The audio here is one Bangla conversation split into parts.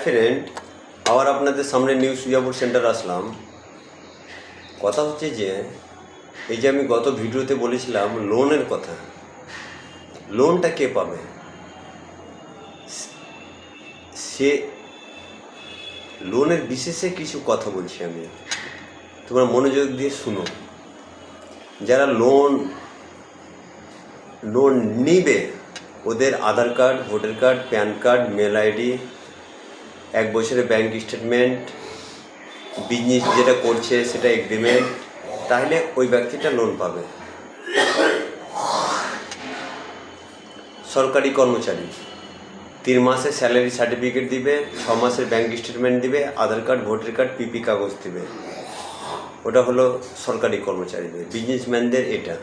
ফ্রেন্ড, আবার আপনাদের সামনে নিউ সুজাপুর সেন্টার আসলাম। কথা হচ্ছে যে এই যে আমি গত ভিডিওতে বলেছিলাম লোনের কথা, লোনটা কে পাবে, সে লোনের বিশেষে কিছু কথা বলছি আমি, তোমরা মনোযোগ দিয়ে শুনো। যারা লোন নিবে ওদের Aadhaar card, voter card, PAN card, mail ID, 1 বছরের ব্যাংক স্টেটমেন্ট, বিজনেস যেটা করছে সেটা এগ্রিমেন্ট, তাহলে ওই ব্যক্তিটা লোন পাবে। সরকারি কর্মচারী 3 মাসের স্যালারি সার্টিফিকেট দিবে, 6 মাসের ব্যাংক স্টেটমেন্ট দিবে, আধার কার্ড, ভোটার কার্ড, পিপি কাগজ দিবে, ওটা হলো সরকারি কর্মচারীদের। বিজনেসম্যানদের এটা,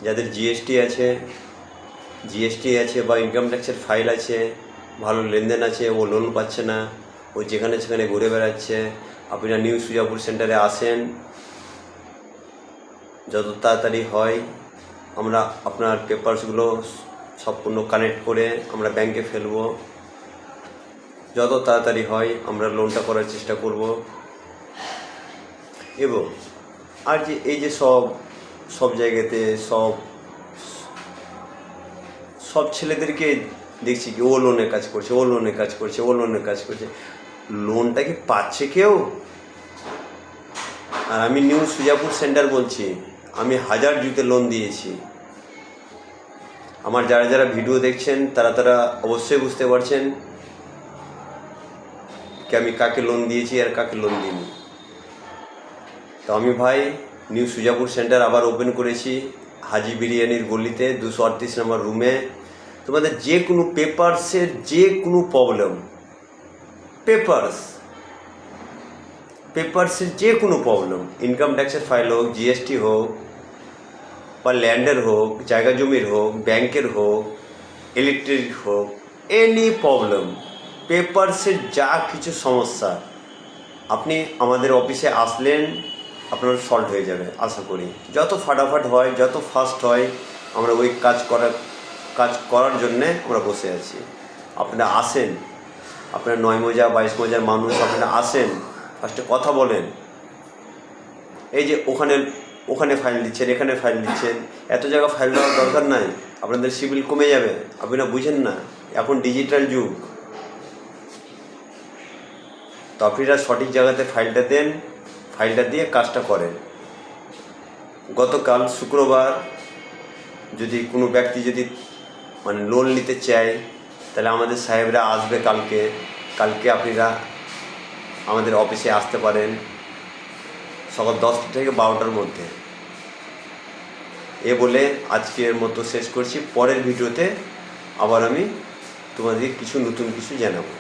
যাদের জিএসটি আছে বা ইনকাম ট্যাক্সের ফাইল আছে, ভালো লেনদেন আছে, ও লোন পাচ্ছে না, ও যেখানে সেখানে ঘুরে বেড়াচ্ছে, আপনারা নিউ সুজাপুর সেন্টারে আসেন। যত তাড়াতাড়ি হয় আমরা আপনার পেপারসগুলো সম্পূর্ণ কানেক্ট করে আমরা ব্যাংকে ফেলবো। যত তাড়াতাড়ি হয় আমরা লোনটা করার চেষ্টা করব। এবং আর যে এই যে সব জায়গাতে সব ছেলেদেরকে দেখছি কি ও লোনের কাজ করছে, ও লোনের কাজ করছে, লোনটা কি পাচ্ছে কেউ? আর আমি নিউ সুজাপুর সেন্টার বলছি, আমি 1000 জুতে লোন দিয়েছি। আমার যারা ভিডিও দেখছেন তারা অবশ্যই বুঝতে পারছেন কি আমি কাকে লোন দিয়েছি আর কাকে লোন দিইনি। তো আমি ভাই নিউ সুজাপুর সেন্টার আবার ওপেন করেছি হাজি বিরিয়ানির গলিতে 238 নম্বর রুমে। তোমাদের যে কোনো পেপারসের যে কোনো প্রবলেম, পেপারসের যে কোনো প্রবলেম, ইনকাম ট্যাক্সের ফাইল হোক, জিএসটি হোক, বা ল্যান্ডের হোক, জায়গা জমির হোক, ব্যাংকের হোক, ইলেকট্রিক হোক, এনি প্রবলেম, পেপারসের যা কিছু সমস্যা আপনি আমাদের অফিসে আসলেন আপনার সলভ হয়ে যাবে আশা করি। যত ফাটাফাট হয়, যত ফাস্ট হয়, আমরা ওই কাজ করার জন্যে আমরা বসে আছি। আপনারা আসেন, আপনারা 9 মৌজা 22 মৌজার মানুষ, আপনারা আসেন, ফার্স্টে কথা বলেন। এই যে ওখানে ফাইল দিচ্ছেন, এখানে ফাইল দিচ্ছেন, এত জায়গা ফাইল দেওয়ার দরকার নাই, আপনাদের সিভিল কমে যাবে। আপনারা বুঝেন না, এখন ডিজিটাল যুগ। তো আপনারা সঠিক জায়গাতে ফাইলটা দেন, ফাইলটা দিয়ে কাজটা করেন। গতকাল শুক্রবার যদি কোনো ব্যক্তি মানে লোন নিতে চায়, তাহলে আমাদের সাহেবরা আসবে কালকে আপনারা আমাদের অফিসে আসতে পারেন সকাল 10টা থেকে 12টার মধ্যে। এ বলে আজকের মতো শেষ করছি। পরের ভিডিওতে আবার আমি তোমাদের নতুন কিছু জানাবো।